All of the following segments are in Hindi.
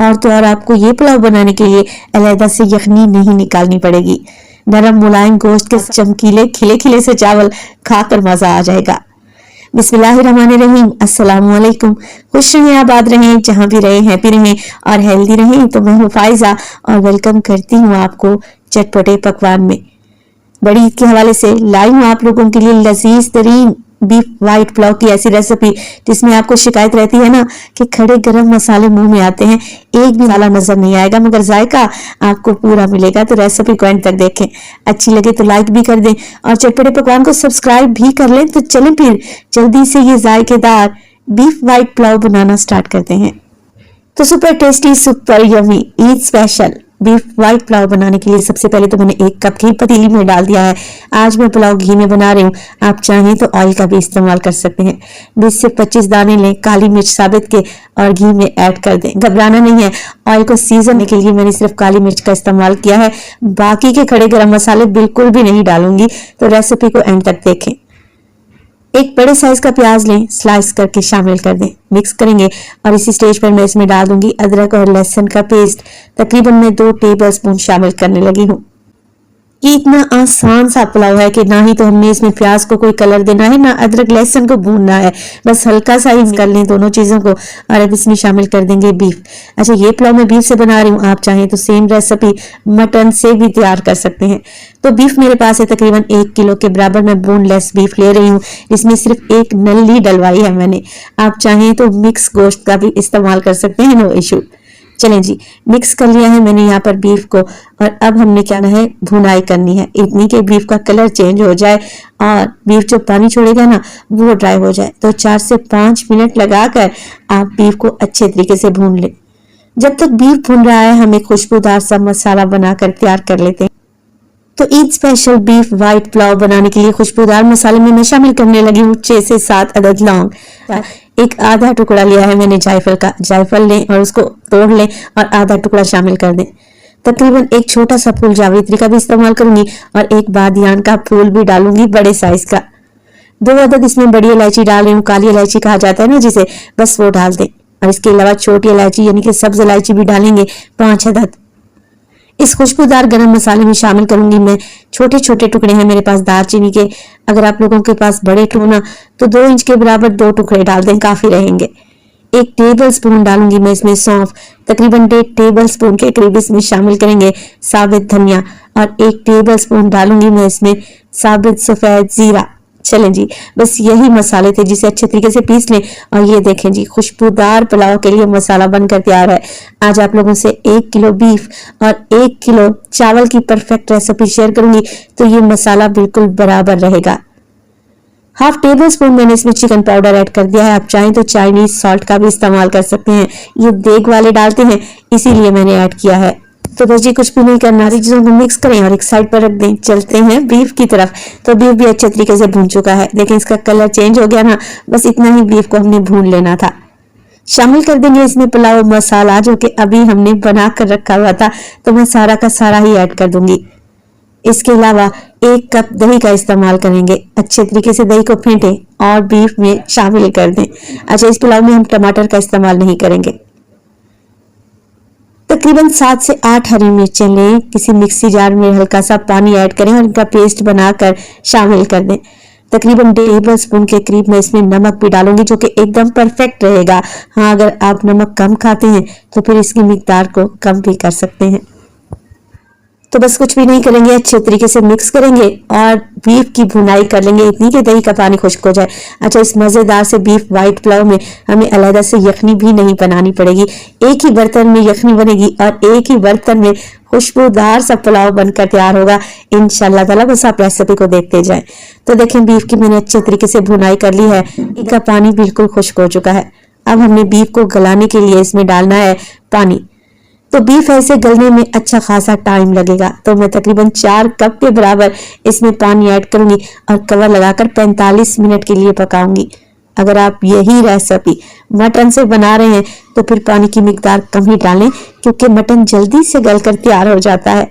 और तो और आपको ये पुलाव बनाने के लिए अलहदा से यखनी नहीं निकालनी पड़ेगी। नरम मुलायम गोश्त के चमकीले खिले खिले से चावल खाकर मजा आ जाएगा। बिस्मिल्लाहिर्रहमानिर्रहीम, अस्सलाम वालेकुम। खुश रहें, आबाद रहें, जहां भी रहें हैप्पी रहें और हेल्दी रहें। तो मैं हूँ फाइजा और वेलकम करती हूँ आपको चटपटे पकवान में। बड़ी ईद के हवाले से लाई हूँ आप लोगों के लिए लजीज तरीन बीफ वाइट पुलाव की ऐसी रेसिपी जिसमें आपको शिकायत रहती है ना कि खड़े गरम मसाले मुंह में आते हैं, एक भी मसाला नजर नहीं आएगा मगर जायका आपको पूरा मिलेगा। तो रेसिपी को एंड तक देखें, अच्छी लगे तो लाइक भी कर दें और चटपटे पकवान को सब्सक्राइब भी कर लें। तो चलें फिर जल्दी से ये जायकेदार बीफ वाइट पुलाव बनाना स्टार्ट करते हैं। तो super tasty super yummy Eid special beef white pulao बनाने के लिए सबसे पहले तो मैंने 1 कप घी पतीली में डाल दिया है। आज मैं पुलाव घी में बना रही हूँ, आप चाहें तो ऑयल का भी इस्तेमाल कर सकते हैं। 20 से 25 दाने लें, काली मिर्च साबित के और घी में ऐड कर दें। घबराना नहीं है, ऑयल को सीजन के लिए मैंने सिर्फ काली मिर्च का इस्तेमाल किया है, बाकी के खड़े गरम मसाले बिल्कुल भी नहीं डालूंगी। तो रेसिपी को एंड तक देखें। एक बड़े साइज का प्याज लें, स्लाइस करके शामिल कर दें, मिक्स करेंगे और इसी स्टेज पर मैं इसमें डाल दूंगी अदरक और लहसुन का पेस्ट। तकरीबन मैं 2 टेबलस्पून शामिल करने लगी हूँ। ये इतना आसान सा पुलाव है कि ना ही तो हमने इसमें प्याज को कोई कलर देना है, ना अदरक लहसुन को भूनना है, बस हल्का सा ही कर लें दोनों चीजों को और अब इसमें शामिल कर देंगे बीफ। अच्छा, ये पुलाव मैं बीफ से बना रही हूँ, आप चाहें तो सेम रेसिपी मटन से भी तैयार कर सकते हैं। तो बीफ मेरे पास है तकरीबन 1 किलो के बराबर। मैं बोनलेस बीफ ले रही हूँ, इसमें सिर्फ 1 नली डलवाई है मैंने। आप चाहें तो मिक्स गोश्त का भी इस्तेमाल कर सकते हैं, नो इशू। चलें जी, मिक्स कर लिया है मैंने यहाँ पर बीफ को और अब हमने क्या है भुनाई करनी है, इतनी के बीफ का कलर चेंज हो जाए और बीफ जो पानी छोड़ेगा ना वो ड्राई हो जाए। तो 4 से 5 मिनट लगाकर आप बीफ को अच्छे तरीके से भून लें। जब तक बीफ भुन रहा है हम एक खुशबूदार सा मसाला बनाकर तैयार कर लेते हैं। तो Eid special beef white pulao बनाने के लिए खुशबूदार मसाले में मैं शामिल करने लगी हूँ 6 से 7 अदद लौंग, एक आधा टुकड़ा लिया है मैंने जायफल का। जायफल लें और उसको तोड़ लें और आधा टुकड़ा शामिल कर दें। तकरीबन एक छोटा सा फूल जावित्री का भी इस्तेमाल करूंगी और एक बादियान का फूल भी डालूंगी बड़े साइज का। 2 अदद इसमें बड़ी इलायची डाल रही हूँ, काली इलायची कहा जाता है ना जिसे, बस वो डाल दें। और इसके अलावा छोटी इलायची यानी कि सब्ज इलायची भी डालेंगे 5 अदद। इस खुशबूदार गरम मसाले में शामिल करूंगी मैं छोटे छोटे टुकड़े हैं मेरे पास दालचीनी के, अगर आप लोगों के पास बड़े टुकड़ा तो 2 इंच के बराबर 2 टुकड़े डाल दें, काफी रहेंगे। 1 टेबल स्पून डालूंगी मैं इसमें सौंफ, तकरीबन 1.5 टेबल स्पून के करीब इसमें शामिल करेंगे साबित धनिया और 1 टेबल स्पून डालूंगी मैं इसमें साबित सफेद जीरा। चलें जी, बस यही मसाले थे जिसे अच्छे तरीके से पीस लें और ये देखें जी खुशबूदार पुलाव के लिए मसाला बनकर तैयार है। आज आप लोगों से 1 किलो बीफ और 1 किलो चावल की परफेक्ट रेसिपी शेयर करूंगी, तो ये मसाला बिल्कुल बराबर रहेगा। हाफ टेबल स्पून मैंने इसमें चिकन पाउडर ऐड कर दिया है, आप चाहें तो चाइनीज सॉल्ट का भी इस्तेमाल कर सकते हैं, ये देग वाले डालते हैं इसीलिए मैंने ऐड किया है। तो बस जी कुछ भी नहीं करना, चीजों को मिक्स करें और एक साइड पर रख दें। चलते हैं बीफ की तरफ। तो बीफ भी अच्छे तरीके से भून चुका है, देखें इसका कलर चेंज हो गया ना, बस इतना ही बीफ को हमने भून लेना था। शामिल कर देंगे इसमें पुलाव मसाला जो कि अभी हमने बना कर रखा हुआ था, तो मैं सारा का सारा ही ऐड कर दूंगी। इसके अलावा 1 कप दही का इस्तेमाल करेंगे, अच्छे तरीके से दही को फेंटें और बीफ में शामिल कर दें। अच्छा, इस पुलाव में हम टमाटर का इस्तेमाल नहीं करेंगे। तकरीबन 7 से 8 हरी मिर्चें लें, किसी मिक्सी जार में हल्का सा पानी ऐड करें और इनका पेस्ट बनाकर शामिल कर दें। तकरीबन 1 टेबल स्पून के करीब मैं इसमें नमक भी डालूंगी जो कि एकदम परफेक्ट रहेगा। हाँ, अगर आप नमक कम खाते हैं तो फिर इसकी मिकदार को कम भी कर सकते हैं। तो बस कुछ भी नहीं करेंगे, अच्छे तरीके से मिक्स करेंगे और बीफ की भुनाई कर लेंगे इतनी कि दही का पानी खुश्क हो जाए। अच्छा, इस मजेदार से बीफ वाइट पुलाव में हमें अलहदा से यखनी भी नहीं बनानी पड़ेगी, एक ही बर्तन में यखनी बनेगी और एक ही बर्तन में खुशबूदार सा पुलाव बनकर तैयार होगा इंशाल्लाह ताला। बस आप रेसिपी को देखते जाएं। तो देखें बीफ की मैंने अच्छे तरीके से भुनाई कर ली है, इसका पानी बिल्कुल खुश्क हो चुका है। अब हमने बीफ को गलाने के लिए इसमें डालना है पानी। तो बीफ ऐसे गलने में अच्छा खासा टाइम लगेगा, तो मैं तकरीबन 4 कप के बराबर इसमें पानी ऐड करूंगी और कवर लगाकर 45 मिनट के लिए पकाऊंगी। अगर आप यही रेसिपी मटन से बना रहे हैं तो फिर पानी की मिकदार कम ही डालें क्योंकि मटन जल्दी से गलकर तैयार हो जाता है।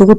2